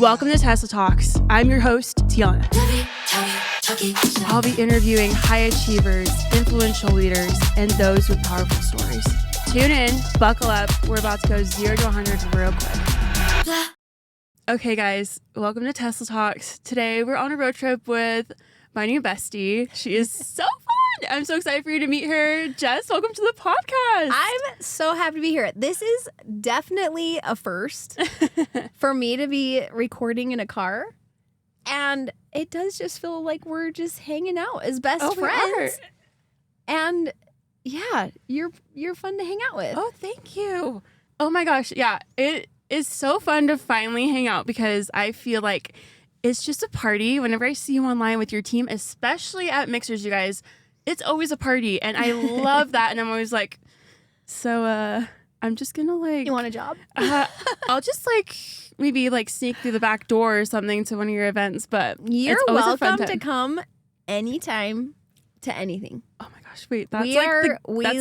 Welcome to Tesla Talks. I'm your host, Tiana. I'll be interviewing high achievers, influential leaders, and those with powerful stories. Tune in, buckle up. We're about to go 0 to 100 real quick. Okay, guys, welcome to Tesla Talks. Today, we're on a road trip with my new bestie. She is so fun. I'm so excited for you to meet her. Jess, welcome to the podcast. I'm so happy to be here. This is definitely a first for me to be recording in a car. And it does just feel like we're just hanging out as best friends. And yeah, you're fun to hang out with. Oh, thank you. Oh my gosh. Yeah, it is so fun to finally hang out because I feel like it's just a party. Whenever I see you online with your team, especially at MixHers, you guys, it's always a party. And I love that. And I'm always like, so I'm just going to like... You want a job? I'll just like maybe like sneak through the back door or something to one of your events. But you're welcome to come anytime to anything. Oh my gosh, wait. That's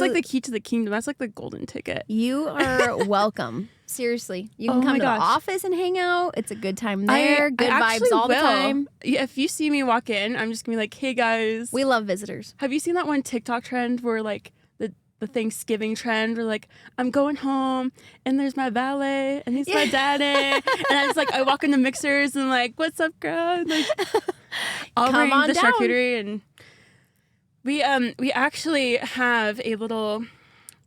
like the key to the kingdom. That's like the golden ticket. You are welcome. Seriously. You can come to the office and hang out. It's a good time there. Good vibes all the time. Yeah, if you see me walk in, I'm just going to be like, hey, guys. We love visitors. Have you seen that one TikTok trend where like the Thanksgiving trend where like I'm going home and there's my valet and he's my daddy. And I was like, I walk into MixHers and like, what's up, girl? And, like, I'll bring the charcuterie. And we actually have a little,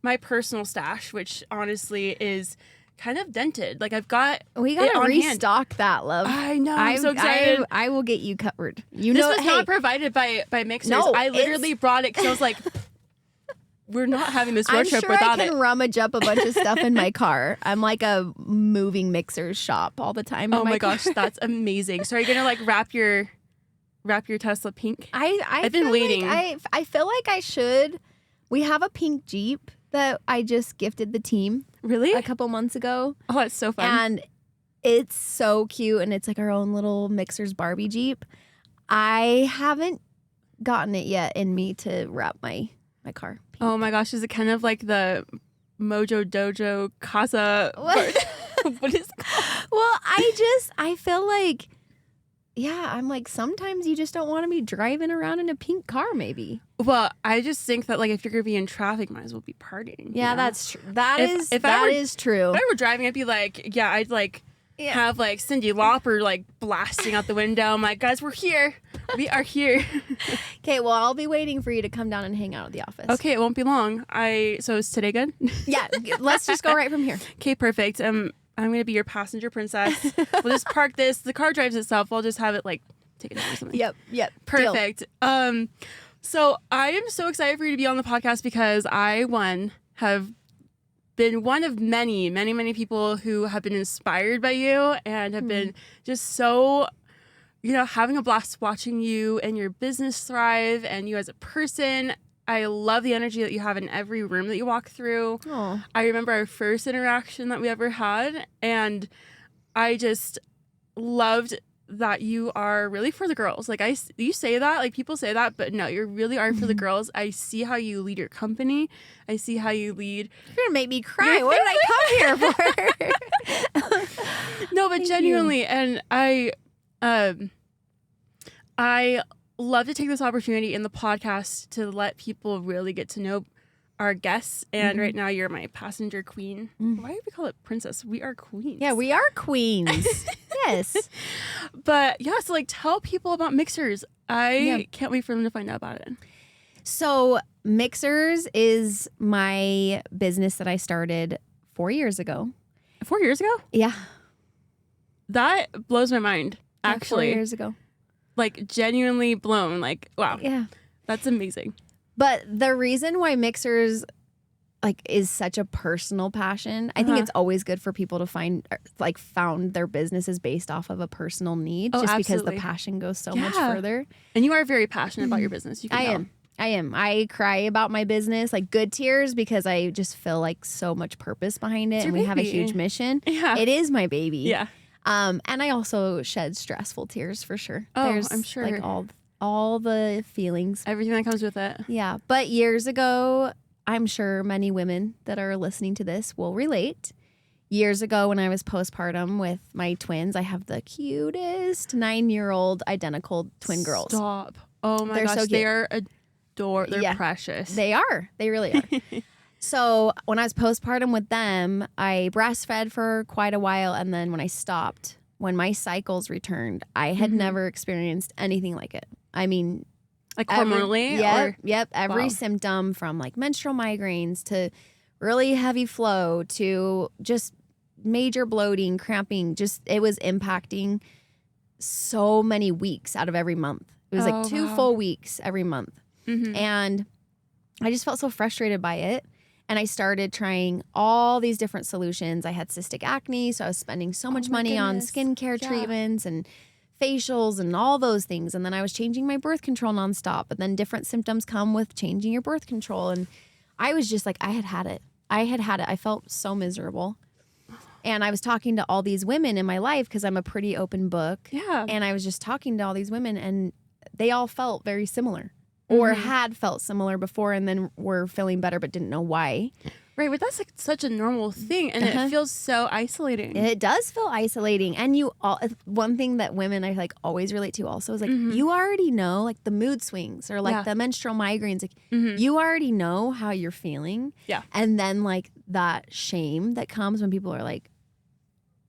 my personal stash, which honestly is kind of dented. Like we gotta restock that, love. I know. I'm so excited. I will get you covered. This was not provided by MixHers. No, I literally brought it because I was like, we're not having this road trip without it. I can rummage up a bunch of stuff in my car. I'm like a moving MixHers shop all the time. Oh my gosh, that's amazing. So are you gonna like wrap your Tesla pink? I've been waiting. I feel like I should. We have a pink Jeep that I just gifted the team. Really? A couple months ago. Oh, that's so fun. And it's so cute, and it's like our own little MixHers Barbie Jeep. I haven't gotten it yet in me to wrap my car pink. Oh my gosh, is it kind of like the Mojo Dojo Casa? What is it called? Well, I feel like, yeah, I'm like, sometimes you just don't want to be driving around in a pink car, maybe. Well, I just think that like if you're going to be in traffic, might as well be partying. Yeah, you know? that's true. That is true. If I were driving, I'd be like, yeah, I'd like have like Cyndi Lauper like blasting out the window. I'm like, guys, we're here. We are here. Okay, well, I'll be waiting for you to come down and hang out at the office. Okay, it won't be long. So is today good? Yeah, let's just go right from here. Okay, perfect. I'm going to be your passenger princess. We'll just park this. The car drives itself. We'll just have it like taken out or something. Yep. Perfect. Deal. So I am so excited for you to be on the podcast because I, have been one of many, many, many people who have been inspired by you and have been just so, having a blast watching you and your business thrive and you as a person. I love the energy that you have in every room that you walk through. Aww. I remember our first interaction that we ever had, and I just loved that you are really for the girls. Like you say that, like people say that, but no, you really are for the girls. I see how you lead your company. I see how you lead. You're gonna make me cry. What did I come here for? No, but genuinely, and I love to take this opportunity in the podcast to let people really get to know our guests. And right now you're my passenger queen. Why do we call it princess? We are queens. Yeah, we are queens. Yes. But yeah, so like tell people about MixHers. I can't wait for them to find out about it. So MixHers is my business that I started 4 years ago. 4 years ago? Yeah. That blows my mind, actually. 4 years ago. Like genuinely blown. Like, wow. Yeah. That's amazing. But the reason why MixHers like is such a personal passion, I think it's always good for people to found their businesses based off of a personal need, just absolutely. Because the passion goes so much further. And you are very passionate about your business. You can I am. I cry about my business, like good tears, because I just feel like so much purpose behind it, and we have a huge mission. Yeah. It is my baby. Yeah. And I also shed stressful tears for sure. Oh, I'm sure. Like all the feelings. Everything that comes with it. Yeah. But years ago, I'm sure many women that are listening to this will relate. years ago when I was postpartum with my twins, I have the cutest 9-year-old identical twin girls. Stop. Oh my They're gosh. so cute. They're They're precious. They are. They really are. So when I was postpartum with them, I breastfed for quite a while. And then when I stopped, when my cycles returned, I had never experienced anything like it. I mean, like hormonally? Yep. Every symptom from like menstrual migraines to really heavy flow to just major bloating, cramping. Just it was impacting so many weeks out of every month. It was like 2 full weeks every month. And I just felt so frustrated by it. And I started trying all these different solutions. I had cystic acne, so I was spending so much money on skincare treatments and facials and all those things. And then I was changing my birth control nonstop. But then different symptoms come with changing your birth control. And I was just like, I had it. I felt so miserable. And I was talking to all these women in my life because I'm a pretty open book. Yeah. And I was just talking to all these women and they all felt very similar. Or had felt similar before and then were feeling better but didn't know why. Right, but that's like such a normal thing and it feels so isolating. It does feel isolating. And one thing that women I like always relate to also is like you already know like the mood swings or like the menstrual migraines. Like you already know how you're feeling. Yeah. And then like that shame that comes when people are like,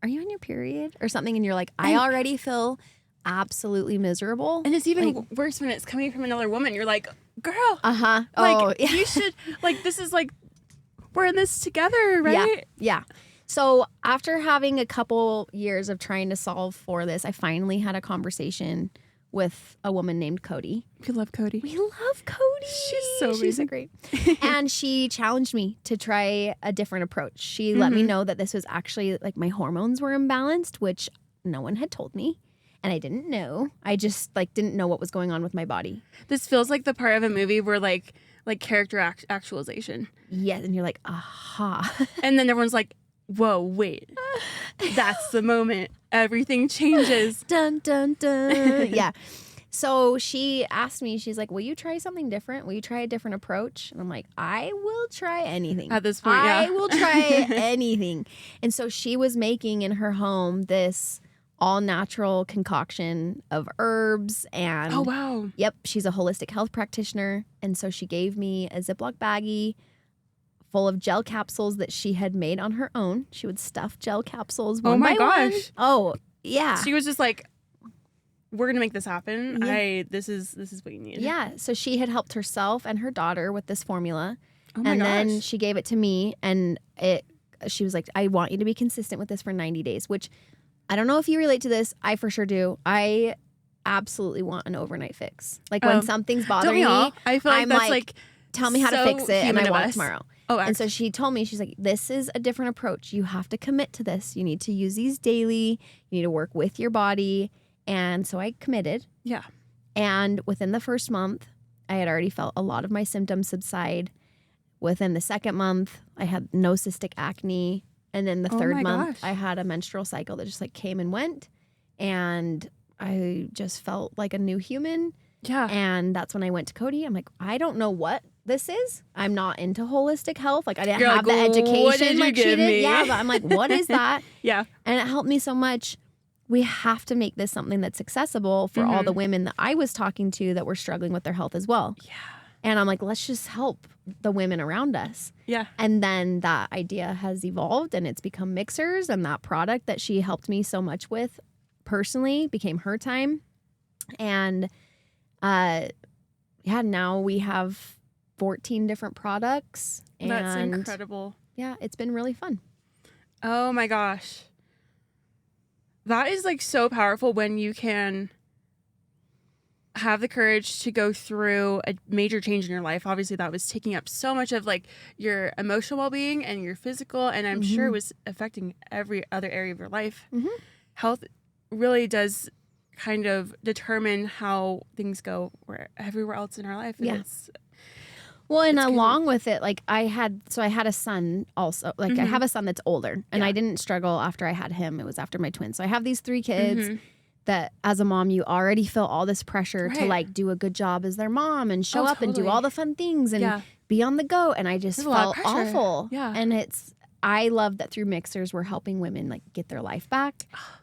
are you on your period or something? And you're like, I already feel absolutely miserable. And it's even worse when it's coming from another woman. You're like, girl. Like, you should, like, this is like, we're in this together, right? Yeah. So after having a couple years of trying to solve for this, I finally had a conversation with a woman named Cody. We love Cody. She's so great. And she challenged me to try a different approach. She let me know that this was actually like my hormones were imbalanced, which no one had told me. And I didn't know. I just like didn't know what was going on with my body. This feels like the part of a movie where like character actualization. Yes, and you're like, aha. And then everyone's like, whoa, wait. That's the moment. Everything changes. Dun, dun, dun. Yeah. So she asked me, she's like, will you try something different? Will you try a different approach? And I'm like, I will try anything. At this point, I will try anything. And so she was making in her home this all-natural concoction of herbs and oh wow, yep, she's a holistic health practitioner, and so she gave me a Ziploc baggie full of gel capsules that she had made on her own. She would stuff gel capsules one by one. Oh yeah, she was just like, we're gonna make this happen. Yeah. This is what you need. Yeah, so she had helped herself and her daughter with this formula. Then she gave it to me, and she was like, I want you to be consistent with this for 90 days, which I don't know if you relate to this. I for sure do. I absolutely want an overnight fix. Like when something's bothering me, I feel like I'm that's like tell me how to fix it and I want it tomorrow. Oh, and so she told me, she's like, this is a different approach. You have to commit to this. You need to use these daily. You need to work with your body. And so I committed. Yeah. And within the first month, I had already felt a lot of my symptoms subside. Within the second month, I had no cystic acne. And then the third month, I had a menstrual cycle that just like came and went. And I just felt like a new human. Yeah. And that's when I went to Cody. I'm like, I don't know what this is. I'm not into holistic health. Like I didn't have the education. What did you give me? Yeah, but I'm like, what is that? Yeah. And it helped me so much. We have to make this something that's accessible for all the women that I was talking to that were struggling with their health as well. Yeah. And I'm like, let's just help the women around us. Yeah. And then that idea has evolved and it's become MixHers, and that product that she helped me so much with personally became her time. And now we have 14 different products. And that's incredible. Yeah, it's been really fun. Oh my gosh. That is like so powerful when you can have the courage to go through a major change in your life. Obviously that was taking up so much of like your emotional well-being and your physical, and I'm sure it was affecting every other area of your life. Health really does kind of determine how things go everywhere else in our life. And and along with it, like I had a son also. Like I have a son that's older, and I didn't struggle after I had him. It was after my twins. So I have these 3 kids that as a mom, you already feel all this pressure to like do a good job as their mom and show up and do all the fun things and be on the go. And I just felt awful. Yeah. And I love that through MixHers, we're helping women like get their life back.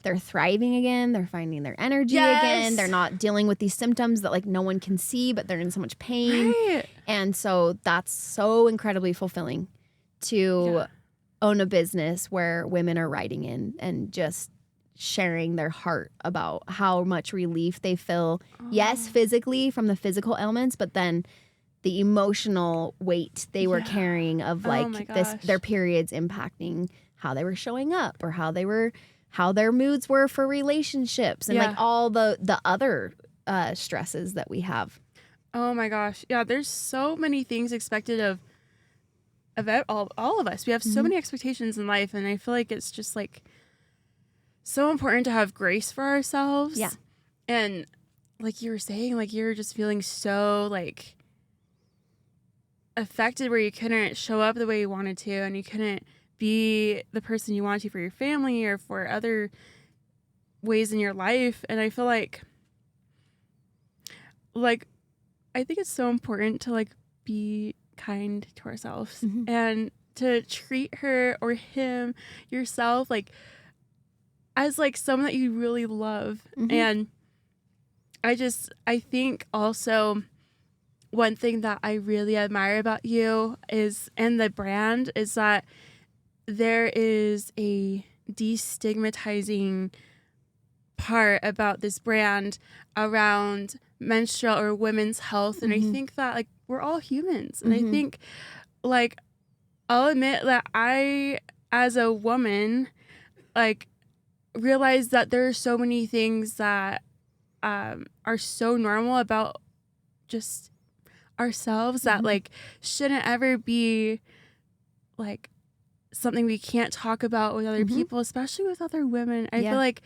They're thriving again. They're finding their energy again. They're not dealing with these symptoms that like no one can see, but they're in so much pain. Right. And so that's so incredibly fulfilling to own a business where women are writing in and just sharing their heart about how much relief they feel. Yes, physically from the physical ailments, but then the emotional weight they were carrying of like their periods impacting how they were showing up or how their moods were for relationships and like all the other stresses that we have. Oh my gosh. Yeah, there's so many things expected of all of us. We have so many expectations in life, and I feel like it's just like so important to have grace for ourselves. Yeah. And like you were saying, like you're just feeling so like affected where you couldn't show up the way you wanted to, and you couldn't be the person you wanted to for your family or for other ways in your life. And I feel like I think it's so important to like be kind to ourselves and to treat her or him, yourself, like as like someone that you really love. And I think also one thing that I really admire about you is, and the brand, is that there is a destigmatizing part about this brand around menstrual or women's health. And I think that like we're all humans. And I think like I'll admit that I, as a woman, like realize that there are so many things that are so normal about just ourselves that like shouldn't ever be like something we can't talk about with other people, especially with other women. I feel like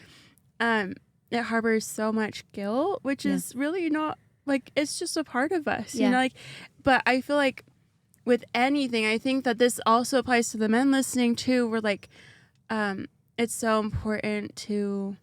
it harbors so much guilt, which is really not like, it's just a part of us, you know, like, but I feel like with anything, I think that this also applies to the men listening too. We're like, it's so important to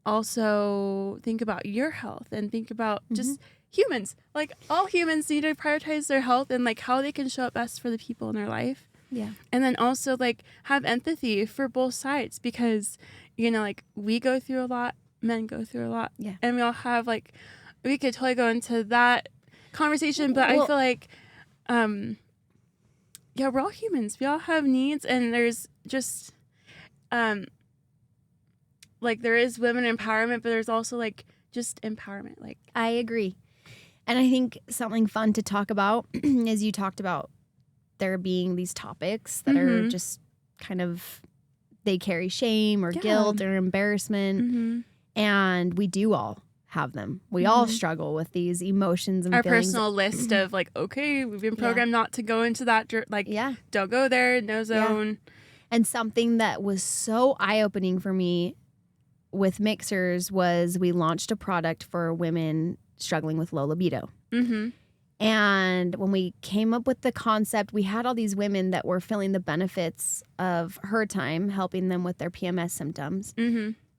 also think about your health and think about just humans. Like all humans need to prioritize their health and like how they can show up best for the people in their life. Yeah. And then also like have empathy for both sides, because, you know, like we go through a lot, men go through a lot. Yeah. And we all have like, we could totally go into that conversation, but I feel like, yeah, we're all humans. We all have needs, and there's just, like there is women empowerment, but there's also like just empowerment. Like I agree. And I think something fun to talk about is you talked about there being these topics that are just kind of, they carry shame or guilt or embarrassment. And we do all have them. We all struggle with these emotions and our feelings. Personal list of like, okay, we've been programmed not to go into that, like, don't go there, no zone. And something that was so eye-opening for me with MixHers was we launched a product for women struggling with low libido. And when we came up with the concept, we had all these women that were feeling the benefits of her time, helping them with their PMS symptoms,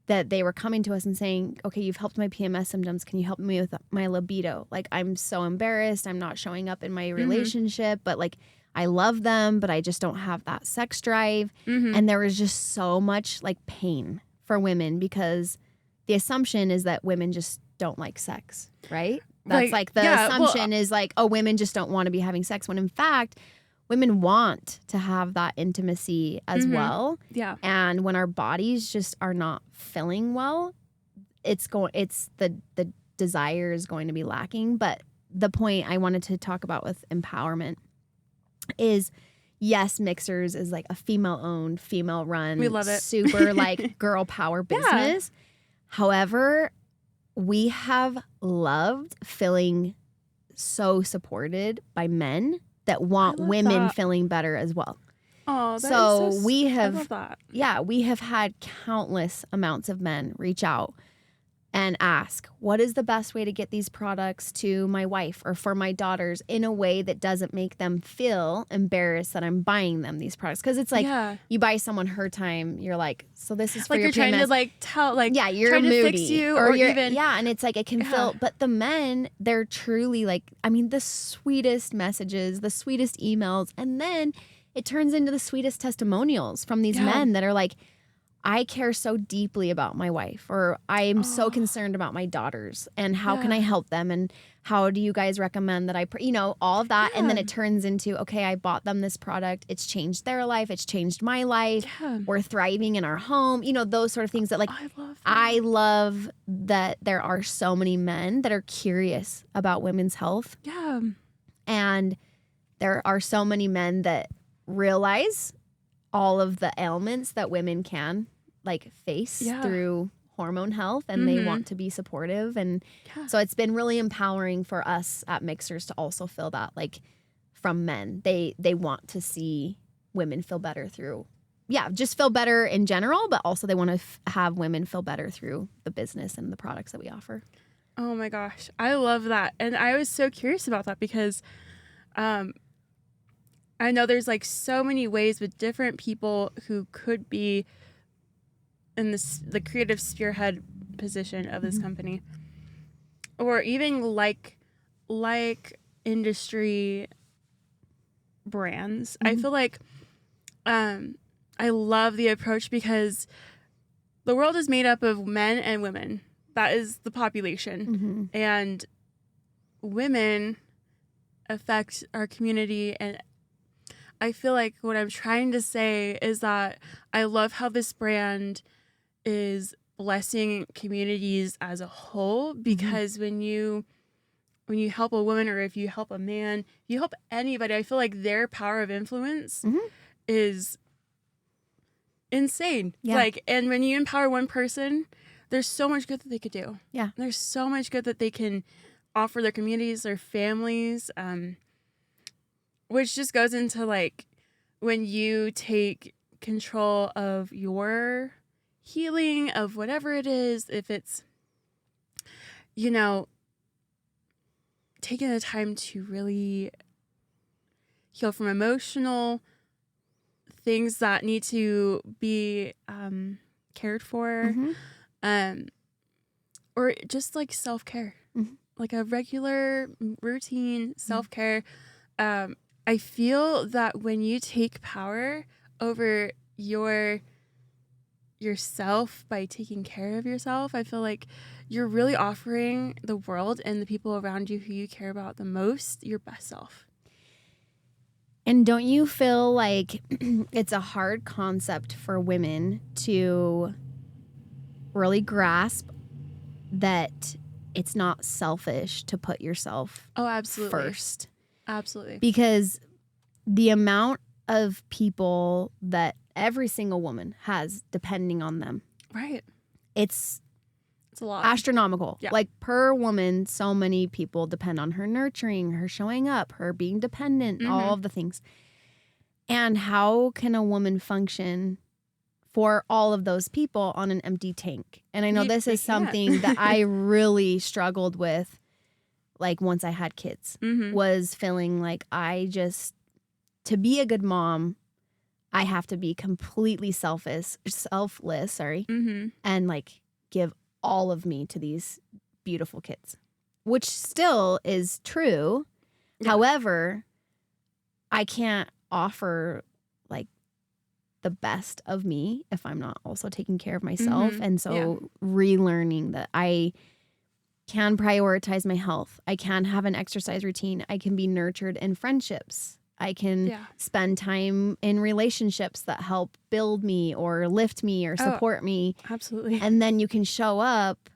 that they were coming to us and saying, okay, you've helped my PMS symptoms. Can you help me with my libido? Like, I'm so embarrassed. I'm not showing up in my relationship, but like, I love them, but I just don't have that sex drive. And there was just so much like pain for women, because the assumption is that women just don't like sex, right? That's like the assumption is like, oh, women just don't want to be having sex, when in fact, women want to have that intimacy as well. Yeah. And when our bodies just are not feeling well, the desire is going to be lacking. But the point I wanted to talk about with empowerment is, yes, MixHers is like a female-owned, female-run, we love it, super like girl power business. However, we have loved feeling so supported by men that want women feeling better as well. Oh, we have, I love that. Yeah, we have had countless amounts of men reach out and ask, what is the best way to get these products to my wife or for my daughters in a way that doesn't make them feel embarrassed that I'm buying them these products? Because it's like, you buy someone her time, you're like, so this is for like your you're trying PMS. to like tell, like, you're trying moody, to fix you or even and it's like it can feel. But the men, they're truly like, I mean, the sweetest messages, the sweetest emails, and then it turns into the sweetest testimonials from these men that are like, I care so deeply about my wife, or I am so concerned about my daughters, and how can I help them, and how do you guys recommend that all of that. And then it turns into, okay, I bought them this product. It's changed their life. It's changed my life. Yeah. We're thriving in our home. Those sort of things that I love that there are so many men that are curious about women's health. Yeah. And there are so many men that realize all of the ailments that women can face through hormone health, and they want to be supportive. And so it's been really empowering for us at MixHers to also feel that from men. They want to see women feel better through, just feel better in general, but also they want to have women feel better through the business and the products that we offer. Oh my gosh. I love that. And I was so curious about that because I know there's so many ways with different people who could be in the creative spearhead position of this company, or even like industry brands. I feel like I love the approach because the world is made up of men and women. That is the population. And women affect our community. And I feel like what I'm trying to say is that I love how this brand is blessing communities as a whole, because when you help a woman, or if you help a man, you help anybody, I feel like their power of influence is insane. And when you empower one person, there's so much good that they could do. Yeah. There's so much good that they can offer their communities, their families, which just goes into when you take control of your healing of whatever it is, if it's, taking the time to really heal from emotional things that need to be cared for, or just self-care, a regular routine self-care. I feel that when you take power over yourself by taking care of yourself, I feel like you're really offering the world and the people around you who you care about the most your best self. And don't you feel like it's a hard concept for women to really grasp that it's not selfish to put yourself first? Absolutely. Because the amount of people that every single woman has depending on them. Right. It's a lot. Astronomical. Yeah. Per woman, so many people depend on her nurturing, her showing up, her being dependent, all of the things. And how can a woman function for all of those people on an empty tank? And I know this is something that I really struggled with, once I had kids, was feeling like to be a good mom, I have to be completely selfless, and give all of me to these beautiful kids, which still is true. Yeah. However, I can't offer the best of me if I'm not also taking care of myself. And so relearning that I can prioritize my health. I can have an exercise routine. I can be nurtured in friendships. I can spend time in relationships that help build me or lift me or support me. Absolutely. And then you can show up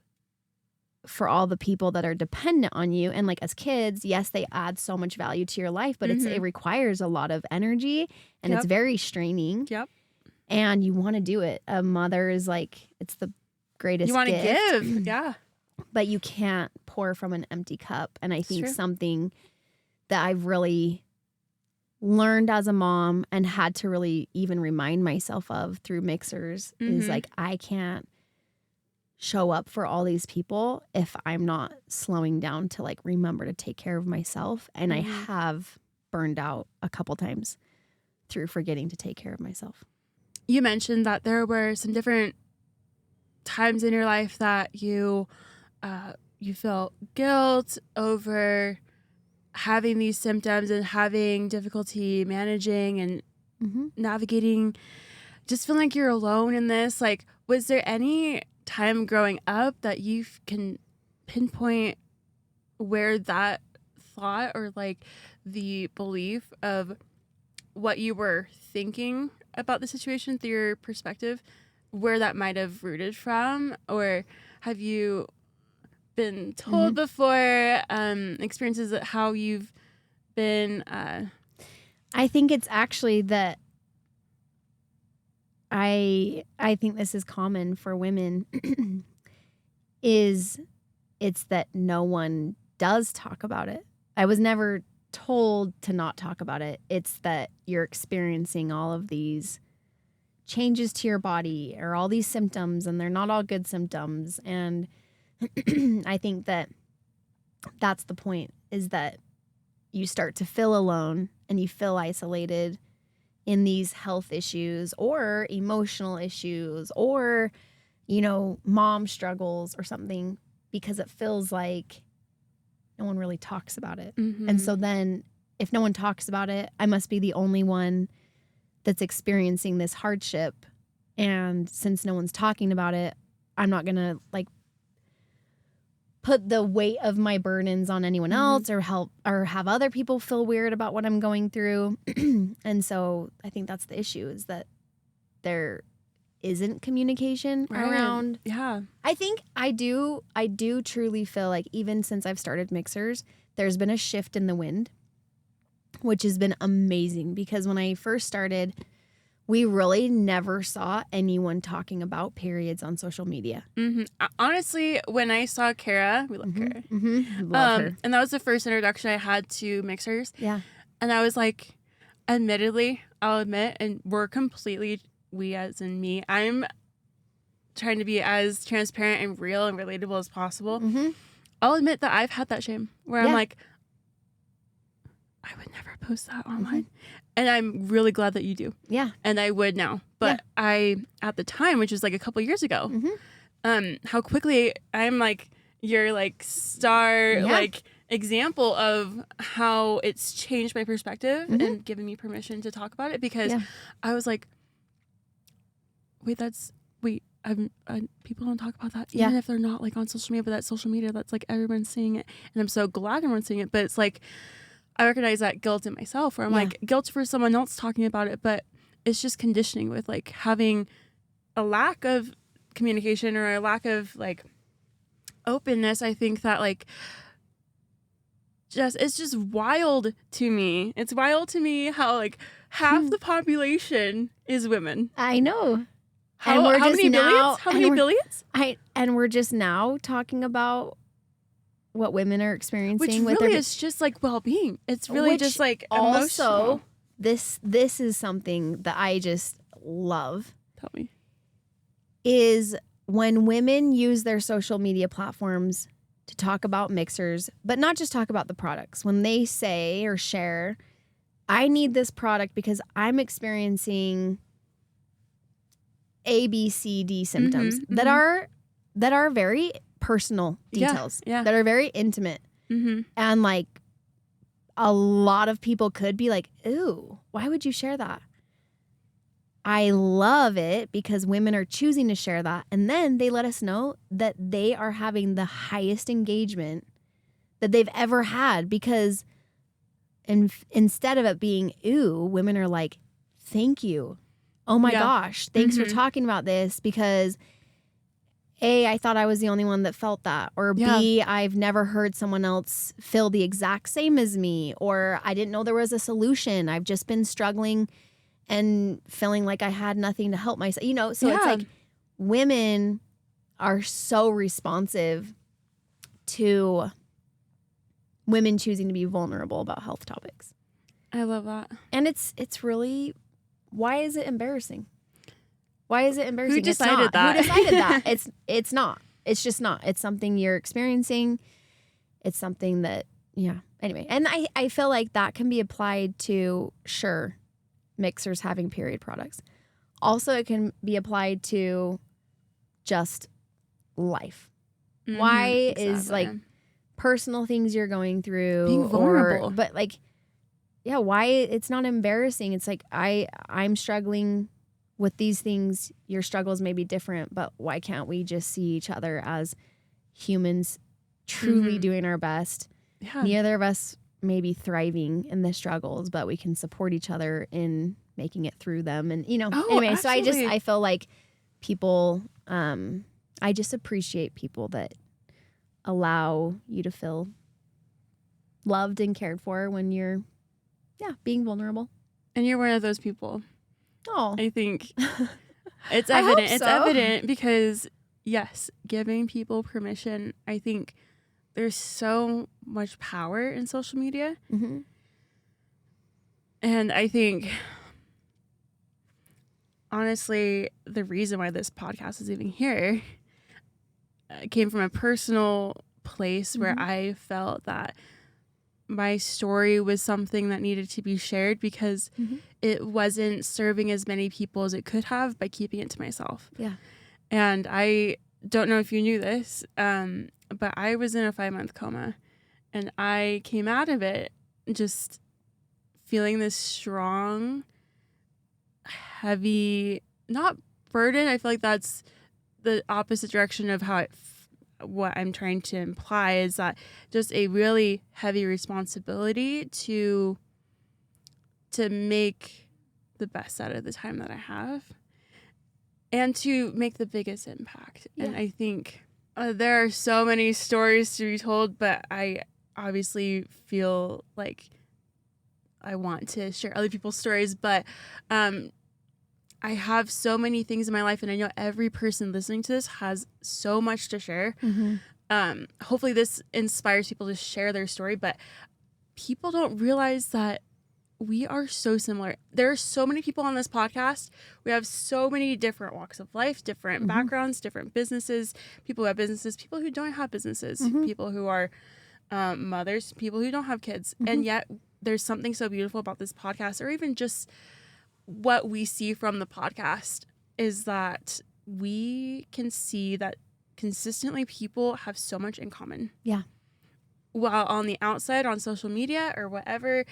for all the people that are dependent on you. And as kids, yes, they add so much value to your life, but it requires a lot of energy, and it's very straining. Yep. And you want to do it. A mother is it's the greatest gift. You want to give. Yeah. But you can't pour from an empty cup. And I think something that I've really learned as a mom and had to really even remind myself of through MixHers is I can't show up for all these people if I'm not slowing down to remember to take care of myself. And I have burned out a couple times through forgetting to take care of myself. You mentioned that there were some different times in your life that you felt guilt over having these symptoms and having difficulty managing and navigating, just feeling like you're alone in this. Like, was there any time growing up that you can pinpoint where that thought or like the belief of what you were thinking about the situation through your perspective, where that might have rooted from? Or have you been told before experiences that how you've been I think it's actually that I think this is common for women it's that no one does talk about it. I was never told to not talk about it. It's that you're experiencing all of these changes to your body or all these symptoms, and they're not all good symptoms. And I think that that's the point, is that you start to feel alone and you feel isolated in these health issues or emotional issues or, you know, mom struggles or something, because it feels like no one really talks about it. And so then if no one talks about it, I must be the only one that's experiencing this hardship. And since no one's talking about it, I'm not going to like put the weight of my burdens on anyone else or help or have other people feel weird about what I'm going through. And so I think that's the issue, is that there isn't communication around. Yeah. I think I do truly feel like even since I've started MixHers, there's been a shift in the wind, which has been amazing, because when I first started, we really never saw anyone talking about periods on social media. Honestly, when I saw Kara, we love Kara. Love her. And that was the first introduction I had to MixHers. Yeah. And I was like, admittedly, I'll admit, and we as in me, I'm trying to be as transparent and real and relatable as possible. I'll admit that I've had that shame where I'm like, I would never post that online. And I'm really glad that you do. Yeah. And I would now. But I, at the time, which was like a couple years ago, how quickly I'm like your like star like example of how it's changed my perspective and given me permission to talk about it, because I was like, people don't talk about that, even if they're not like on social media, but that's social media, that's like everyone's seeing it. And I'm so glad everyone's seeing it. But it's like, I recognize that guilt in myself, where I'm like, guilt for someone else talking about it, but it's just conditioning with like having a lack of communication or a lack of like openness. I think that like it's just wild to me. It's wild to me how like half the population is women. I know. How many billions? How many billions? And we're just now talking about what women are experiencing, which really is just like well-being. It's really just like emotional. Also, this is something that I just love. Tell me. Is when women use their social media platforms to talk about MixHers, but not just talk about the products. When they say or share, I need this product because I'm experiencing A, B, C, D symptoms that are very personal details, that are very intimate. And like a lot of people could be like, ooh, why would you share that? I love it because women are choosing to share that. And then they let us know that they are having the highest engagement that they've ever had, because instead of it being, ooh, women are like, thank you. Oh my gosh, thanks for talking about this, because A, I thought I was the only one that felt that. Or B, I've never heard someone else feel the exact same as me. Or I didn't know there was a solution. I've just been struggling and feeling like I had nothing to help myself. You know, so it's like women are so responsive to women choosing to be vulnerable about health topics. I love that. And it's really, why is it embarrassing? Why is it embarrassing? Who decided that? Who decided that? It's not. It's just not. It's something you're experiencing. It's something that, Anyway, and I feel like that can be applied to, MixHers having period products. Also, it can be applied to just life. Why is like personal things you're going through. Being vulnerable. But like, why it's not embarrassing. It's like I'm struggling with these things. Your struggles may be different, but why can't we just see each other as humans truly doing our best? Yeah. Neither of us may be thriving in the struggles, but we can support each other in making it through them. And, anyway, absolutely. so I feel like people, I just appreciate people that allow you to feel loved and cared for when you're, being vulnerable. And you're one of those people. Oh, I think it's I evident. hope It's so. evident because, yes, giving people permission, I think there's so much power in social media. Mm-hmm. And I think, honestly, the reason why this podcast is even here came from a personal place where I felt that my story was something that needed to be shared because it wasn't serving as many people as it could have by keeping it to myself. Yeah. And I don't know if you knew this, but I was in a 5-month coma, and I came out of it just feeling this strong, heavy, not burden. I feel like that's the opposite direction of how what I'm trying to imply is that just a really heavy responsibility to make the best out of the time that I have and to make the biggest impact. Yeah. And I think there are so many stories to be told, but I obviously feel like I want to share other people's stories, but I have so many things in my life, and I know every person listening to this has so much to share. Hopefully this inspires people to share their story, but people don't realize that we are so similar. There are so many people on this podcast. We have so many different walks of life, different backgrounds, different businesses, people who have businesses, people who don't have businesses, people who are mothers, people who don't have kids. And yet there's something so beautiful about this podcast, or even just what we see from the podcast, is that we can see that consistently people have so much in common. Yeah. While on the outside, on social media or whatever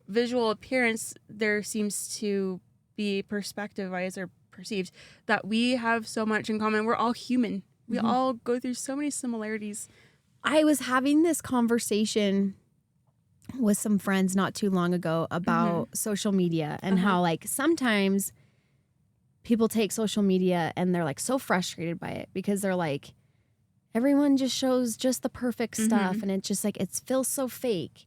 visual appearance, there seems to be perspective-wise or perceived that we have so much in common. We're all human. We all go through so many similarities. I was having this conversation with some friends not too long ago about social media and how, like, sometimes people take social media and they're like so frustrated by it because they're like, everyone just shows just the perfect stuff, and it's just like, it feels so fake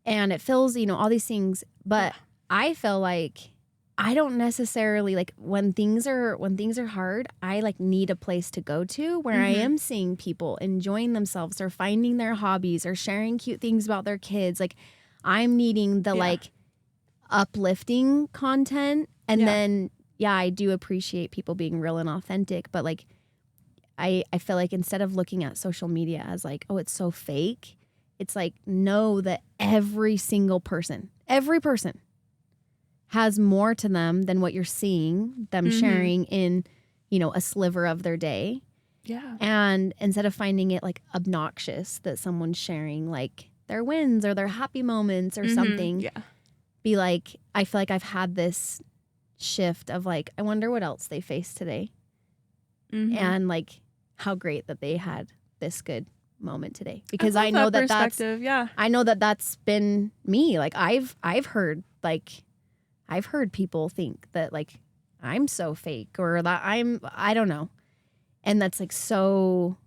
and it feels, all these things. But I feel like I don't necessarily, like, when things are hard, I like need a place to go to where I am seeing people enjoying themselves or finding their hobbies or sharing cute things about their kids. Like, I'm needing the like uplifting content. And then, I do appreciate people being real and authentic. But like, I feel like instead of looking at social media as like, oh, it's so fake, it's like, know that every person has more to them than what you're seeing them sharing in, a sliver of their day. Yeah. And instead of finding it like obnoxious that someone's sharing like their wins or their happy moments or something, be like, I feel like I've had this shift of like, I wonder what else they faced today. And like how great that they had this good moment today. Because I know that's I know that's been me. Like I've heard people think that like I'm so fake or that I don't know. And that's like so,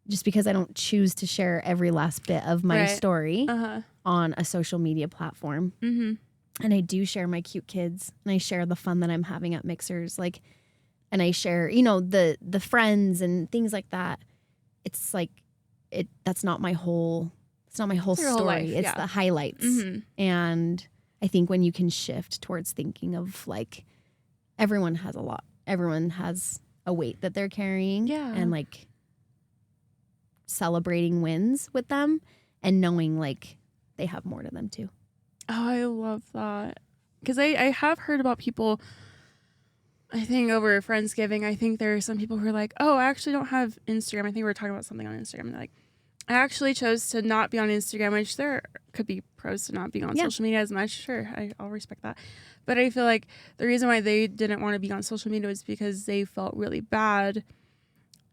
just because I don't choose to share every last bit of my story on a social media platform. And I do share my cute kids, and I share the fun that I'm having at MixHers. Like, and I share, the friends and things like that. It's like, that's not my whole, it's not my whole story. Life, it's the highlights. And I think when you can shift towards thinking of like, everyone has a lot. Everyone has a weight that they're carrying. And like celebrating wins with them and knowing like they have more to them too. Oh, I love that. Because I have heard about people, I think over Friendsgiving, I think there are some people who are like, oh, I actually don't have Instagram. I think we were talking about something on Instagram. And they're like, I actually chose to not be on Instagram, which there could be pros to not being on social media as much. Sure, I'll respect that. But I feel like the reason why they didn't want to be on social media was because they felt really bad,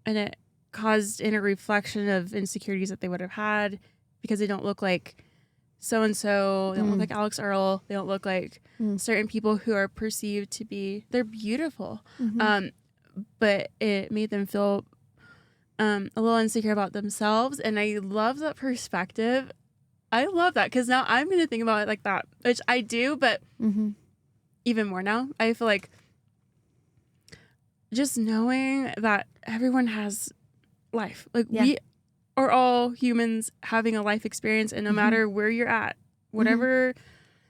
and it caused inner reflection of insecurities that they would have had because they don't look like so-and-so, they don't look like Alex Earl, they don't look like certain people who are perceived to be, they're beautiful. But it made them feel a little insecure about themselves. And I love that perspective. I love that because now I'm going to think about it like that, which I do, but even more now. I feel like just knowing that everyone has life. Like we are all humans having a life experience, and no matter where you're at, whatever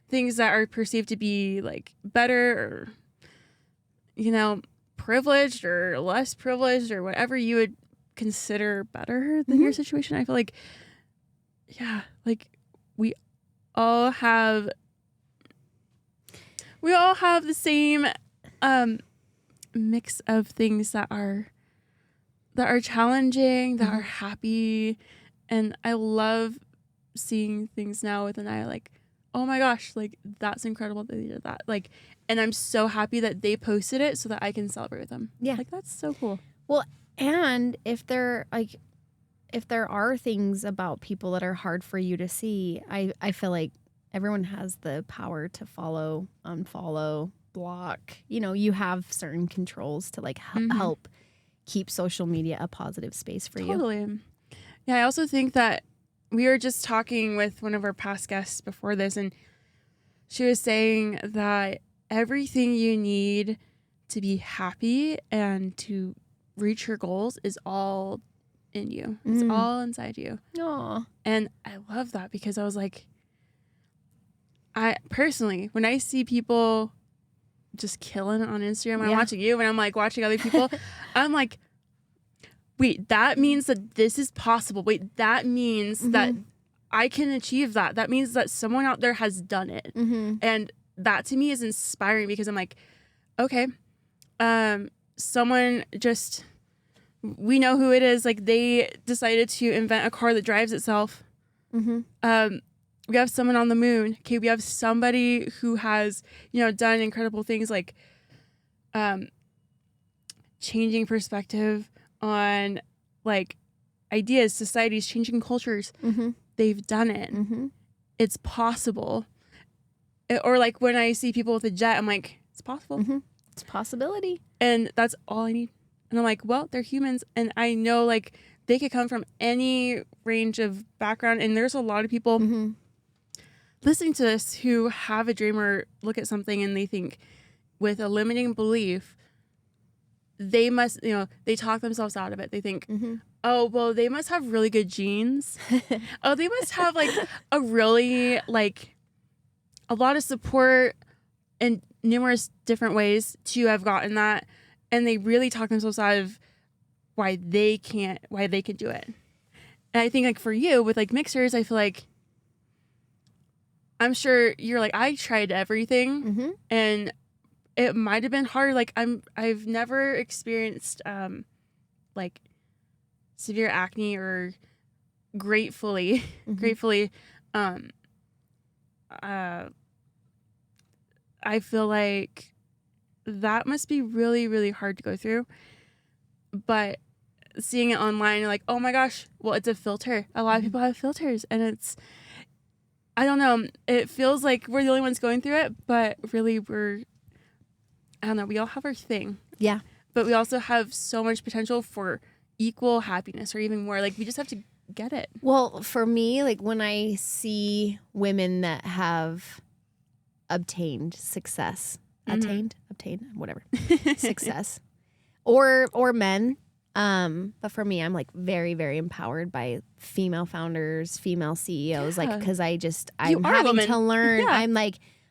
things that are perceived to be like better or, you know, privileged or less privileged or whatever you would consider better than your situation, I feel like, like we all have the same mix of things that are challenging, that are happy. And I love seeing things now with an eye like, oh my gosh, like that's incredible that they did that. Like, and I'm so happy that they posted it so that I can celebrate with them. Yeah. Like that's so cool. Well, and if there are things about people that are hard for you to see, I feel like everyone has the power to follow, unfollow, block. You know, you have certain controls to like help keep social media a positive space for you. Totally. Yeah, I also think that we were just talking with one of our past guests before this, and she was saying that everything you need to be happy and to reach your goals is all in you. It's all inside you. Aww. And I love that because I was like, I personally, when I see people just killing it on Instagram, when I'm watching you, when I'm like watching other people, I'm like, wait, that means that this is possible. Wait, that means that I can achieve that. That means that someone out there has done it. And that to me is inspiring because I'm like, okay, someone just, we know who it is. Like they decided to invent a car that drives itself. We have someone on the moon. Okay, we have somebody who has, you know, done incredible things like changing perspective on like ideas, societies, changing cultures. They've done it. It's possible. Or like when I see people with a jet, I'm like, it's possible. It's a possibility. And that's all I need. And I'm like, well, they're humans. And I know like they could come from any range of background. And there's a lot of people listening to this who have a dream or look at something and they think with a limiting belief, they must, you know, they talk themselves out of it. They think, oh, well, they must have really good genes. Oh, they must have like a really like a lot of support in numerous different ways to have gotten that. And they really talk themselves out of why they can do it. And I think like for you with like MixHers, I feel like I'm sure you're like, I tried everything and it might have been hard. Like I've never experienced like severe acne or gratefully, I feel like that must be really, really hard to go through. But seeing it online, you're like, oh my gosh, well, it's a filter. A lot of people have filters and it's, I don't know. It feels like we're the only ones going through it, but really I don't know. We all have our thing. Yeah. But we also have so much potential for equal happiness or even more. Like we just have to get it. Well, for me, like when I see women that have obtained success, whatever, success, or men. But for me, I'm like very, very empowered by female founders, female CEOs, like, cause I'm having to learn. Yeah.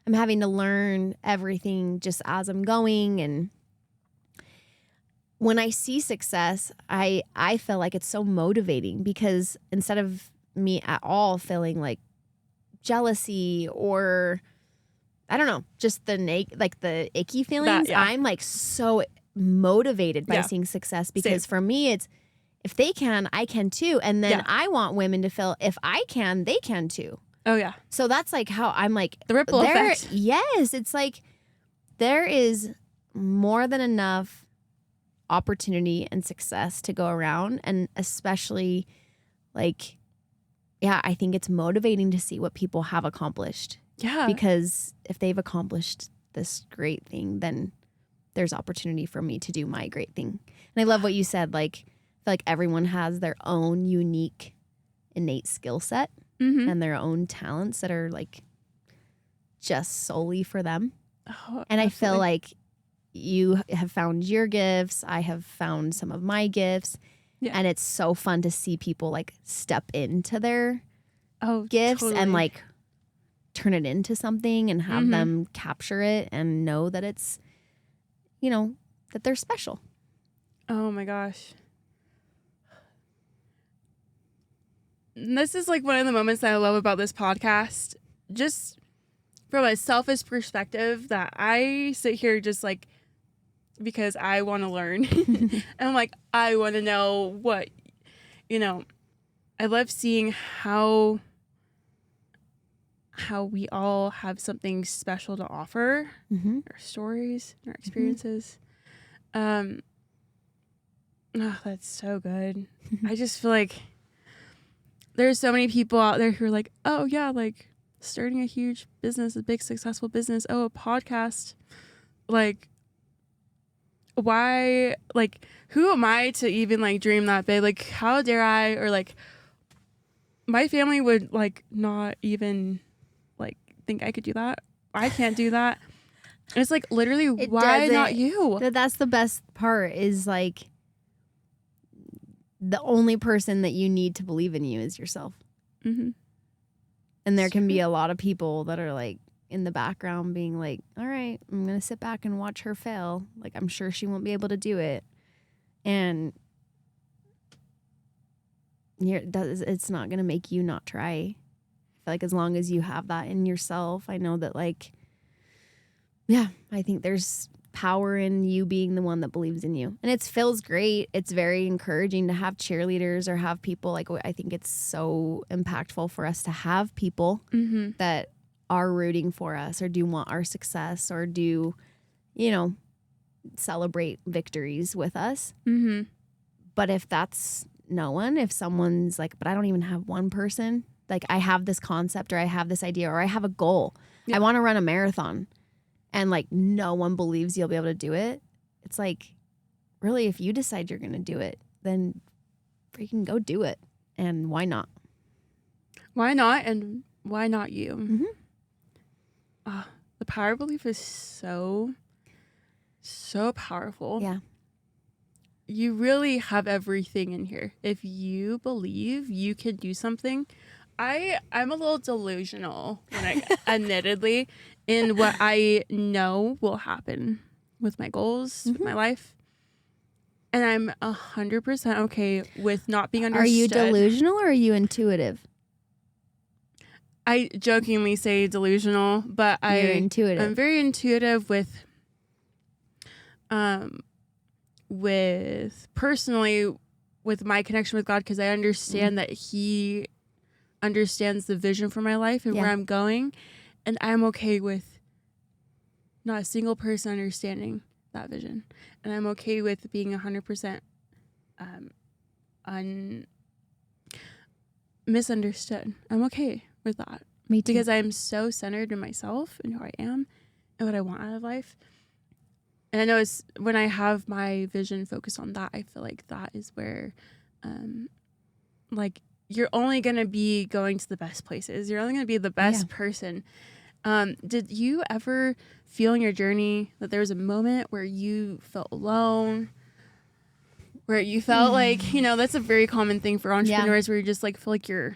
I'm having to learn everything just as I'm going. And when I see success, I feel like it's so motivating because instead of me at all feeling like jealousy or I don't know, just the icky feelings, I'm like so motivated by seeing success because for me if they can, I can too. And then I want women to feel if I can, they can too. Oh, yeah. So that's like how I'm like The ripple effect. Yes. It's like there is more than enough opportunity and success to go around. And especially like, yeah, I think it's motivating to see what people have accomplished. Yeah. Because if they've accomplished this great thing, then there's opportunity for me to do my great thing. And I love what you said. Like, I feel like everyone has their own unique, innate skill set and their own talents that are like just solely for them. Oh, and absolutely. I feel like you have found your gifts. I have found some of my gifts. Yeah. And it's so fun to see people like step into their gifts and like turn it into something and have them capture it and know that it's, you know, that they're special. Oh my gosh. And this is like one of the moments that I love about this podcast. Just from a selfish perspective, that I sit here just like because I want to learn. And I'm like, I want to know what, you know, I love seeing how we all have something special to offer, our stories, our experiences. Oh, that's so good. I just feel like there's so many people out there who are like, oh yeah, like starting a huge business, a big successful business. Oh, a podcast. Like, why, like, who am I to even like dream that big? Like, how dare I? Or like, my family would like not even like think I could do that. I can't do that. And it's like literally, why not you? That's the best part is like the only person that you need to believe in you is yourself. And there can be a lot of people that are like in the background being like, all right, I'm going to sit back and watch her fail. Like, I'm sure she won't be able to do it. And it's not going to make you not try. I feel like as long as you have that in yourself, I know that like, yeah, I think there's power in you being the one that believes in you. And it feels great. It's very encouraging to have cheerleaders or have people like, I think it's so impactful for us to have people that are rooting for us or do want our success or do, you know, celebrate victories with us. But if that's no one, if someone's like, but I don't even have one person, like I have this concept or I have this idea or I have a goal. I want to run a marathon. And like no one believes you'll be able to do it. It's like, really, if you decide you're going to do it, then freaking go do it. And why not? Why not? And why not you? The power of belief is so powerful. Yeah. You really have everything in here. If you believe you can do something, I'm a little delusional when I admittedly in what I know will happen with my goals, with my life. And I'm 100% okay with not being understood. Are you delusional or are you intuitive? I jokingly say delusional, but You're intuitive. I'm very intuitive with personally with my connection with God, because I understand that He understands the vision for my life and where I'm going, and I'm okay with not a single person understanding that vision, and I'm okay with being 100% misunderstood. I'm okay with that. Me too. Because I'm so centered in myself and who I am and what I want out of life. And I know it's when I have my vision focused on that, I feel like that is where like you're only going to be going to the best places. You're only going to be the best person. Did you ever feel in your journey that there was a moment where you felt alone, where you felt like, you know, that's a very common thing for entrepreneurs where you just like feel like you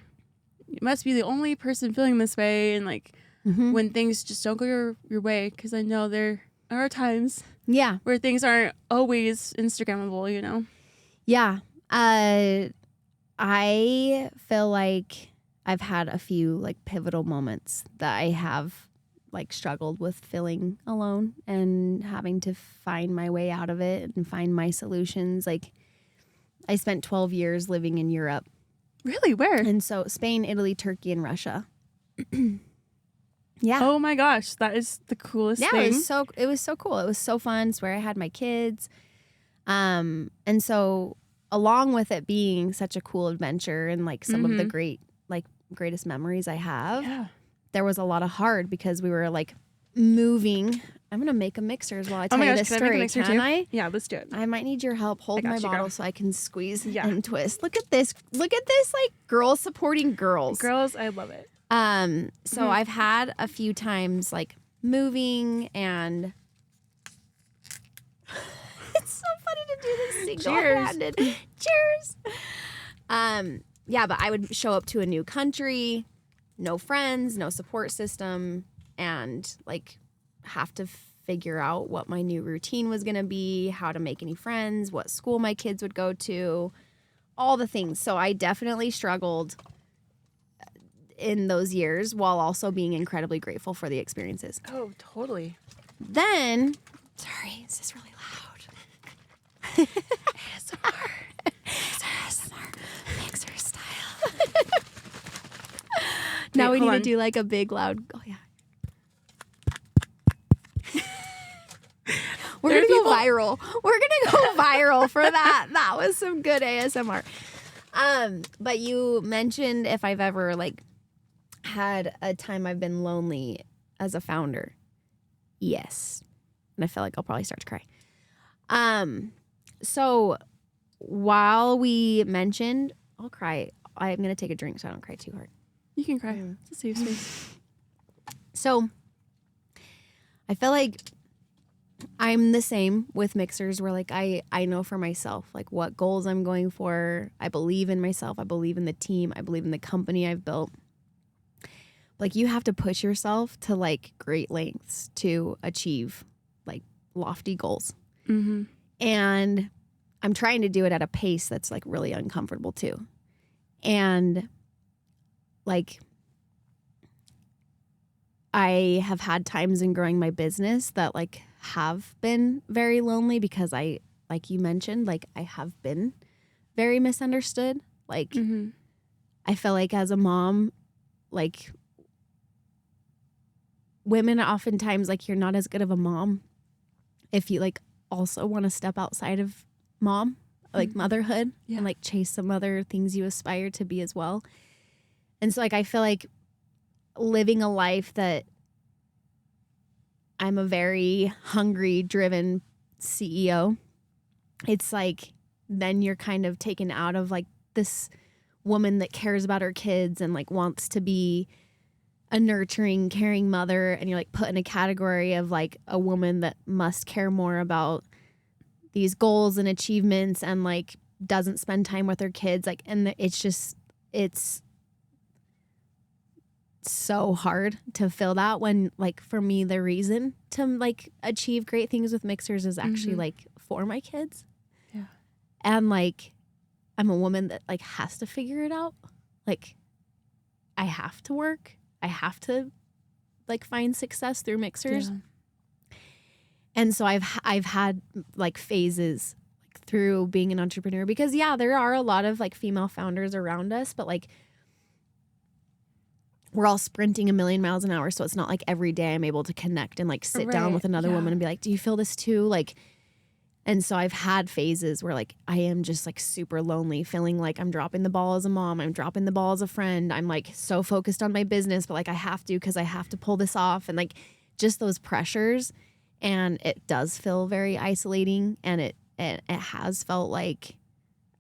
must be the only person feeling this way, and like when things just don't go your way, because I know there are times where things aren't always Instagrammable, you know? Yeah. I feel like I've had a few like pivotal moments that I have like struggled with feeling alone and having to find my way out of it and find my solutions. Like I spent 12 years living in Europe. Really? Where? And so Spain, Italy, Turkey, and Russia. Yeah. Oh my gosh, that is the coolest thing. It was so cool. It was so fun. It's where I had my kids. And so along with it being such a cool adventure and like some of the greatest memories I have, there was a lot of hard because we were like moving. I'm gonna make a MixHers while I tell you this story. Can I? Yeah, let's do it. I might need your help. Hold my bottle girl. so I can squeeze and twist. Look at this. Look at this, like girls supporting girls. Girls, I love it. So I've had a few times like moving and it's so funny to do this single-handed. Cheers. Yeah, but I would show up to a new country, no friends, no support system, and like have to figure out what my new routine was going to be, how to make any friends, what school my kids would go to, all the things. So I definitely struggled in those years while also being incredibly grateful for the experiences. Oh, totally. Then, sorry, is this really loud? ASMR. ASMR. Mixer style. Now we need to do like a big loud, oh yeah. We're going to go viral. We're going to go viral for that. That was some good ASMR. But you mentioned if I've ever like had a time I've been lonely as a founder. Yes. And I feel like I'll probably start to cry. So while we mentioned, I'll cry. I'm going to take a drink so I don't cry too hard. You can cry. It's a safe space. So I feel like I'm the same with MixHers where like I know for myself like what goals I'm going for. I believe in myself. I believe in the team. I believe in the company I've built. Like you have to push yourself to like great lengths to achieve like lofty goals. Mm-hmm. And I'm trying to do it at a pace that's like really uncomfortable too. And like I have had times in growing my business that like have been very lonely because I, like you mentioned, like I have been very misunderstood. Like I feel like as a mom, like women oftentimes like you're not as good of a mom if you like also want to step outside of mom, like motherhood and like chase some other things you aspire to be as well. And so like I feel like living a life that I'm a very hungry, driven CEO. It's like then you're kind of taken out of like this woman that cares about her kids and like wants to be a nurturing, caring mother. And you're like put in a category of like a woman that must care more about these goals and achievements and like doesn't spend time with her kids. Like, and it's so hard to feel that when like for me the reason to like achieve great things with MixHers is actually like for my kids. Yeah. And like I'm a woman that like has to figure it out. Like I have to work. I have to like find success through MixHers. Yeah. And so I've had like phases like through being an entrepreneur because there are a lot of like female founders around us, but like we're all sprinting a million miles an hour. So it's not like every day I'm able to connect and like sit down with another woman and be like, do you feel this too? Like, and so I've had phases where like I am just like super lonely, feeling like I'm dropping the ball as a mom. I'm dropping the ball as a friend. I'm like so focused on my business, but like I have to because I have to pull this off. And like just those pressures. And it does feel very isolating. And it has felt like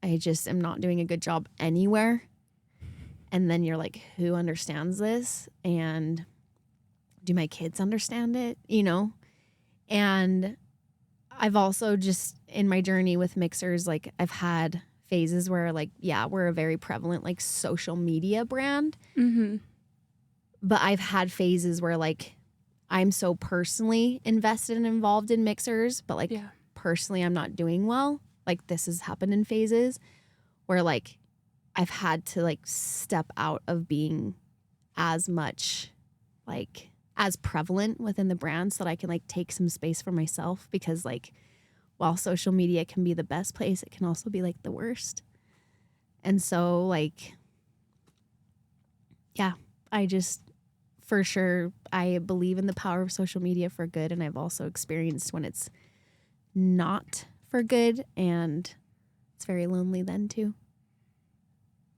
I just am not doing a good job anywhere. And then you're like, who understands this? And do my kids understand it? You know? And I've also just in my journey with MixHers, like I've had phases where like, we're a very prevalent like social media brand. Mm-hmm. But I've had phases where like I'm so personally invested and involved in MixHers, but like personally I'm not doing well. Like this has happened in phases where like I've had to like step out of being as much like as prevalent within the brand so that I can like take some space for myself because like while social media can be the best place, it can also be like the worst. And so like, yeah, I just, for sure, I believe in the power of social media for good. And I've also experienced when it's not for good, and it's very lonely then too.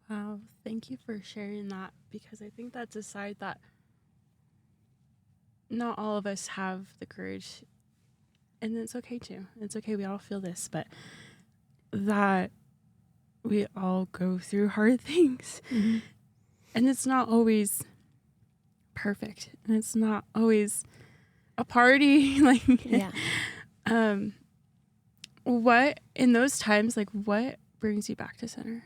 Wow. Thank you for sharing that, because I think that's a side that not all of us have the courage, and it's okay too. It's okay. We all feel this, but that we all go through hard things, Mm-hmm. and it's not always perfect, and it's not always a party. Like, Yeah. What in those times, like, what brings you back to center?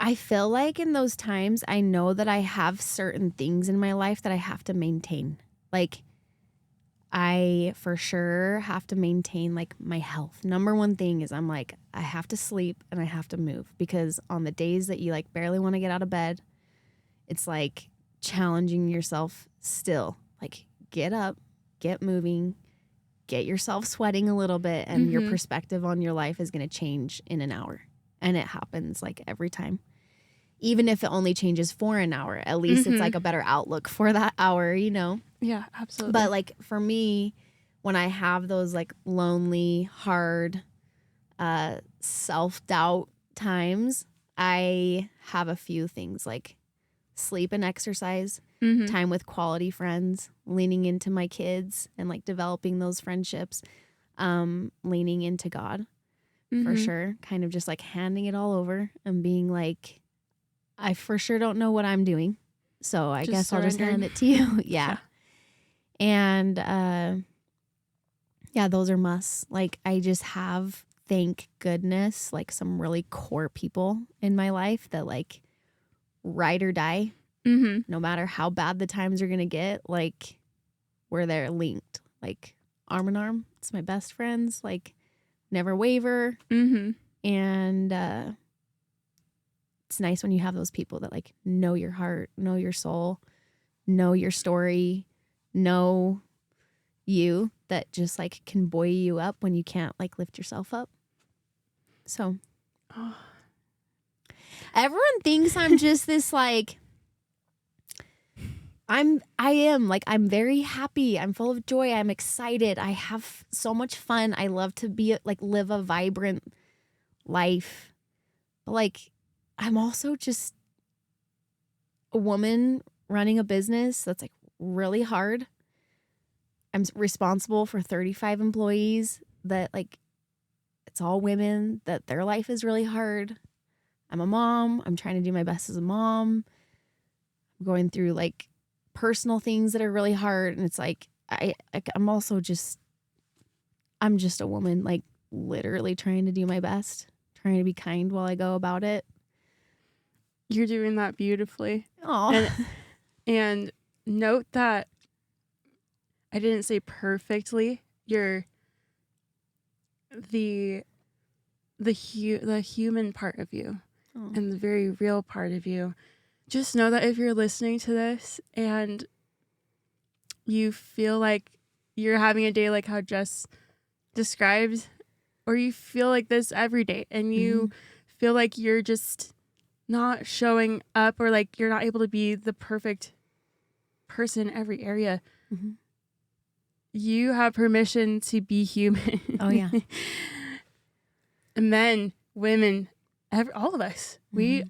I feel like in those times, I know that I have certain things in my life that I have to maintain. Like, I for sure have to maintain like my health. Number one thing is I'm like, I have to sleep and I have to move, because on the days that you like barely want to get out of bed, it's like challenging yourself still. Like, get up, get moving, get yourself sweating a little bit, and your perspective on your life is going to change in an hour. And it happens like every time. Even if it only changes for an hour, at least it's like a better outlook for that hour, you know? Yeah, absolutely. But like for me, when I have those like lonely, hard, self-doubt times, I have a few things like sleep and exercise, time with quality friends, leaning into my kids and like developing those friendships, leaning into God for sure. Kind of just like handing it all over and being like, I for sure don't know what I'm doing, so I guess I'll just hand it to you. Yeah. And yeah, those are musts. Like, I just have, thank goodness, like some really core people in my life that like ride or die, no matter how bad the times are gonna get. Like, we're there linked, like arm in arm. It's my best friends. Like, never waver. And it's nice when you have those people that like know your heart, know your soul, know your story, know you, that just like can buoy you up when you can't like lift yourself up. So everyone thinks I'm just this like, I am like, I'm very happy. I'm full of joy. I'm excited. I have so much fun. I love to be like, live a vibrant life. But like, I'm also just a woman running a business that's like really hard. I'm responsible for 35 employees that like, it's all women, that their life is really hard. I'm a mom. I'm trying to do my best as a mom. I'm going through like personal things that are really hard. And it's like, I'm also just, I'm just a woman, like literally trying to do my best, trying to be kind while I go about it. You're doing that beautifully. Oh, and note that I didn't say perfectly. You're the human part of you, and the very real part of you. Just know that if you're listening to this and you feel like you're having a day like how Jess described, or you feel like this every day and you feel like you're just not showing up, or like you're not able to be the perfect person in every area, you have permission to be human. Oh yeah. Men, women, all of us, we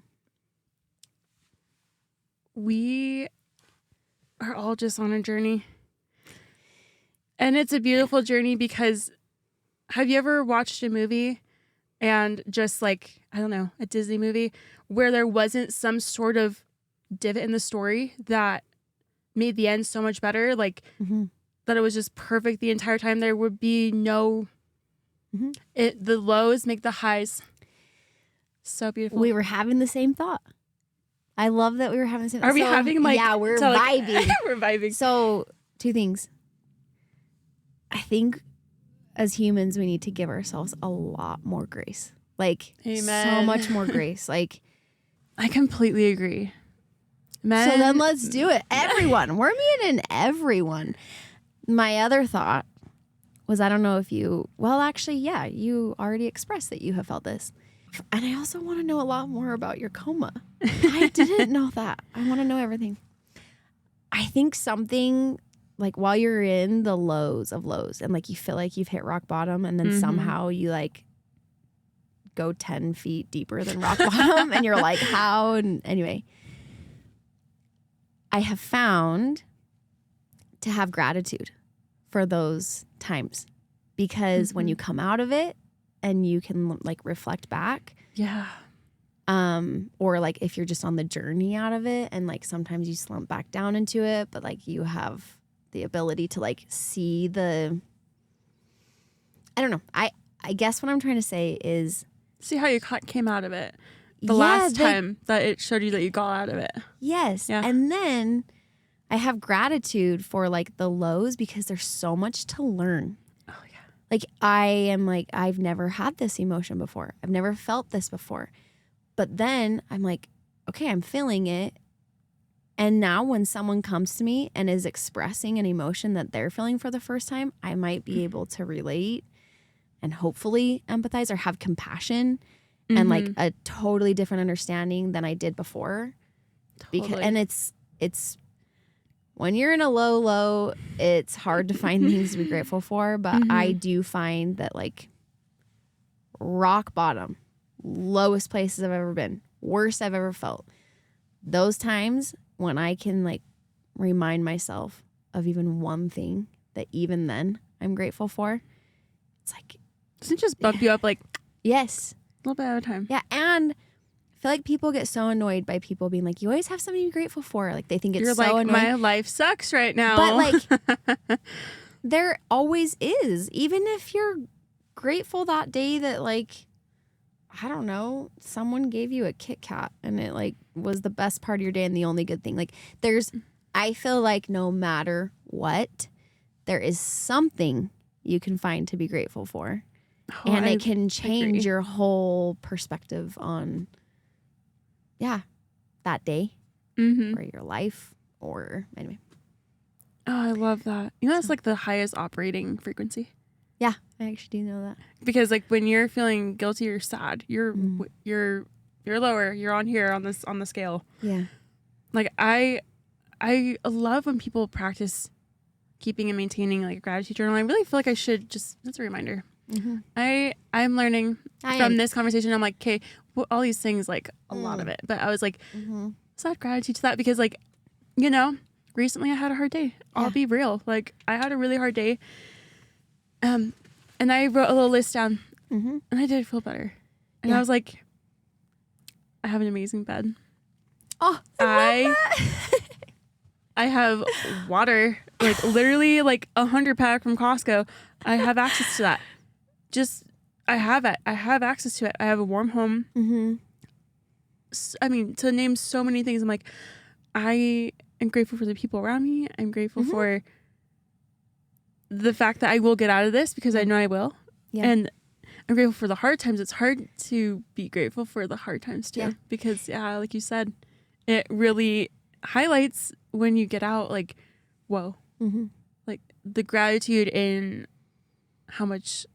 are all just on a journey, and it's a beautiful journey. Because have you ever watched a movie and just like, I don't know, a Disney movie where there wasn't some sort of divot in the story that made the end so much better? Like that it was just perfect the entire time. There would be no, the lows make the highs. So beautiful. We were having the same thought. I love that we were having the same. Are we having like? Yeah, we're vibing. We're vibing. So 2 things. I think as humans, we need to give ourselves a lot more grace. Like, so much more grace. Like, I completely agree. Men. So then let's do it. Everyone. We're meaning everyone. My other thought was, I don't know if you, well, actually, yeah, you already expressed that you have felt this. And I also want to know a lot more about your coma. I didn't know that. I want to know everything. I think something like while you're in the lows of lows and like you feel like you've hit rock bottom and then somehow you like go 10 feet deeper than rock bottom and you're like, how? And anyway, I have found to have gratitude for those times because when you come out of it and you can like reflect back. Yeah. Or like if you're just on the journey out of it and like sometimes you slump back down into it, but like you have the ability to like see the, I don't know. I guess what I'm trying to say is see how you came out of it the last time that it showed you that you got out of it. Yes. Yeah. And then I have gratitude for like the lows because there's so much to learn. Oh yeah. Like I am like, I've never had this emotion before. I've never felt this before. But then I'm like, okay, I'm feeling it. And now when someone comes to me and is expressing an emotion that they're feeling for the first time, I might be able to relate and hopefully empathize or have compassion and like a totally different understanding than I did before. Totally. Because, and it's when you're in a low, it's hard to find things to be grateful for. But I do find that like rock bottom, lowest places I've ever been, worst I've ever felt. Those times when I can like remind myself of even one thing that even then I'm grateful for, it's like, doesn't it just bump you up like, yes, a little bit at a time. Yeah. And I feel like people get so annoyed by people being like, you always have something to be grateful for. Like they think it's You're so like, annoying. my life sucks right now. But like there always is. Even if you're grateful that day that like, I don't know, someone gave you a Kit Kat and it like was the best part of your day and the only good thing. Like I feel like no matter what, there is something you can find to be grateful for. Oh, and it can change your whole perspective on, that day or your life or anyway. Oh, I love that. You know, that's like the highest operating frequency. Yeah, I actually do know that. Because like when you're feeling guilty or sad, you're lower. You're on here on the scale. Yeah. Like I love when people practice keeping and maintaining like a gratitude journal. I really feel like I should just, that's a reminder. I'm learning from this conversation. I'm like, okay, all these things, like a lot of it. But I was like, let's add gratitude to that because like, you know, recently I had a hard day. I'll be real. Like I had a really hard day. And I wrote a little list down and I did feel better. And I was like, I have an amazing bed. Oh, I have water, like literally like 100-pack from Costco. I have access to that. I have access to it. I have a warm home. I mean, to name so many things, I'm like, I am grateful for the people around me. I'm grateful for the fact that I will get out of this because I know I will. Yeah. And I'm grateful for the hard times. It's hard to be grateful for the hard times too, because like you said, it really highlights when you get out, like, whoa, like the gratitude in how much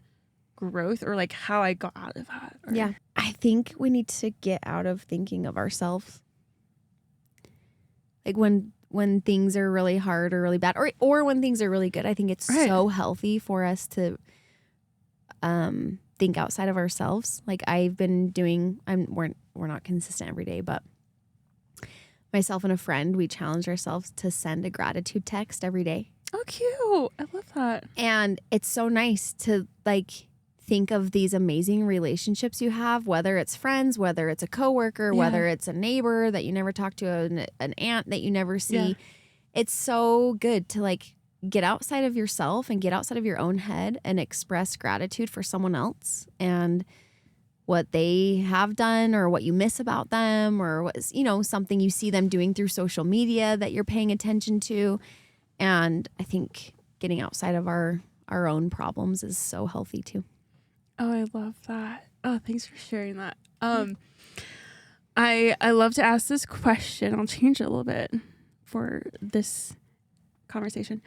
growth or like how I got out of that. Or, I think we need to get out of thinking of ourselves like when things are really hard or really bad or when things are really good. I think it's so healthy for us to think outside of ourselves. Like I've been doing, we're not consistent every day, but myself and a friend, we challenge ourselves to send a gratitude text every day. Oh, cute. I love that. And it's so nice to like think of these amazing relationships you have, whether it's friends, whether it's a coworker, whether it's a neighbor that you never talk to, an aunt that you never see. Yeah. It's so good to like get outside of yourself and get outside of your own head and express gratitude for someone else and what they have done or what you miss about them or what's, something you see them doing through social media that you're paying attention to. And I think getting outside of our own problems is so healthy too. Oh, I love that. Oh, thanks for sharing that. I love to ask this question. I'll change it a little bit for this conversation.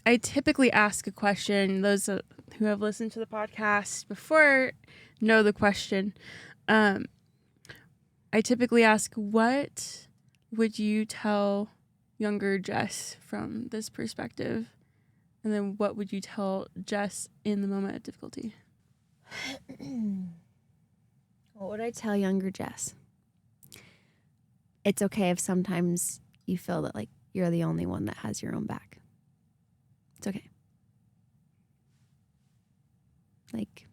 I typically ask a question. Those who have listened to the podcast before know the question. I typically ask, what would you tell younger Jess from this perspective? And then what would you tell Jess in the moment of difficulty? What would I tell younger Jess? It's okay if sometimes you feel that like you're the only one that has your own back. It's okay. Like,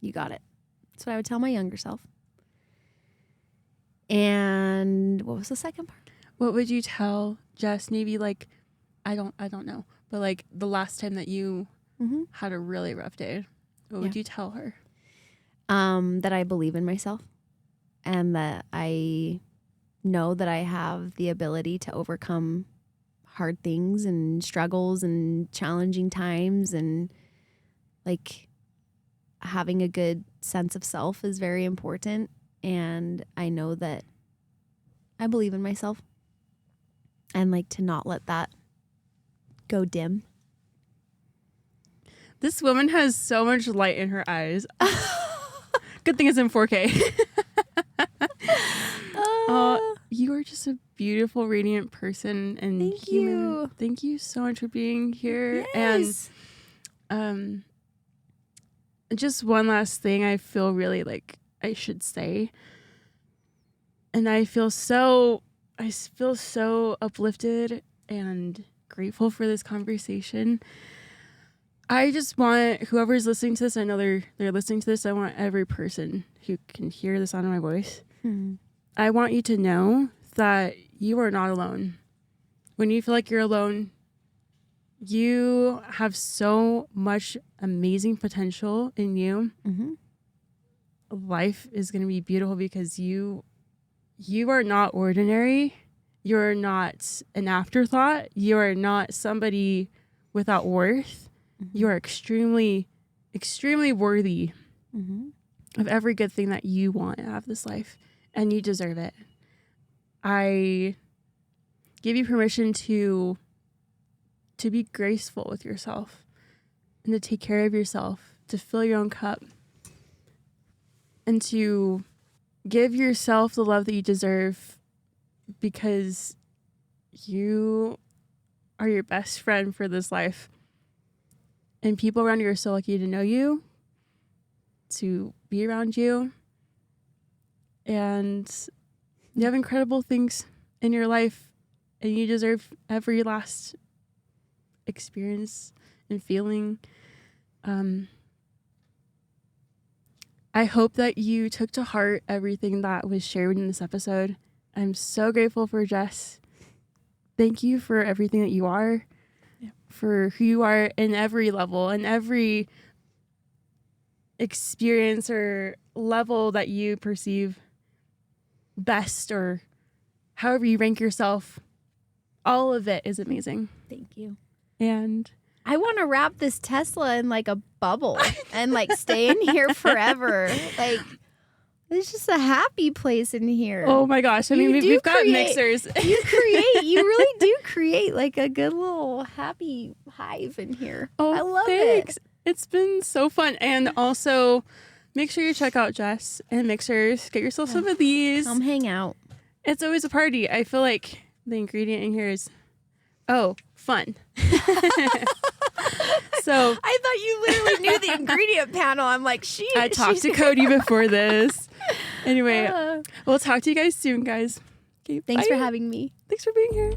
you got it. That's what I would tell my younger self. And what was the second part? What would you tell Jess? Maybe like, I don't know, but like the last time that you had a really rough day, what would you tell her? That I believe in myself and that I know that I have the ability to overcome hard things and struggles and challenging times, and like having a good sense of self is very important. And I know that I believe in myself, and like to not let that go dim. This woman has so much light in her eyes. Good thing it's in 4K. You are just a beautiful, radiant person and human. Thank you so much for being here. Yes. And just one last thing I feel really like I should say. And I feel so uplifted and grateful for this conversation. I just want whoever's listening to this, I know they're listening to this, I want every person who can hear the sound of my voice. I want you to know that you are not alone. When you feel like you're alone, you have so much amazing potential in you. Life is going to be beautiful because you are not ordinary. You're not an afterthought. You are not somebody without worth. You are extremely, extremely worthy of every good thing that you want out of this life, and you deserve it. I give you permission to be graceful with yourself and to take care of yourself, to fill your own cup, and to give yourself the love that you deserve, because you are your best friend for this life. And people around you are so lucky to know you, to be around you. And you have incredible things in your life, and you deserve every last experience and feeling. I hope that you took to heart everything that was shared in this episode. I'm so grateful for Jess. Thank you for everything that you are. For who you are in every level and every experience or level that you perceive best, or however you rank yourself. All of it is amazing. Thank you. And I want to wrap this Tesla in like a bubble and like stay in here forever. Like, it's just a happy place in here. oh my gosh, I mean, we've got MixHers. You really do create like a good little happy hive in here. Oh, I love thanks. it. It's been so fun. And also, make sure you check out Jess and MixHers. Get yourself some of these. Come hang out. It's always a party. I feel like the ingredient in here is, fun. So I thought you literally knew the ingredient panel. I'm like, I talked to Cody before this. Anyway, we'll talk to you guys soon, guys. Okay, Thanks bye. for having me. Thanks for being here.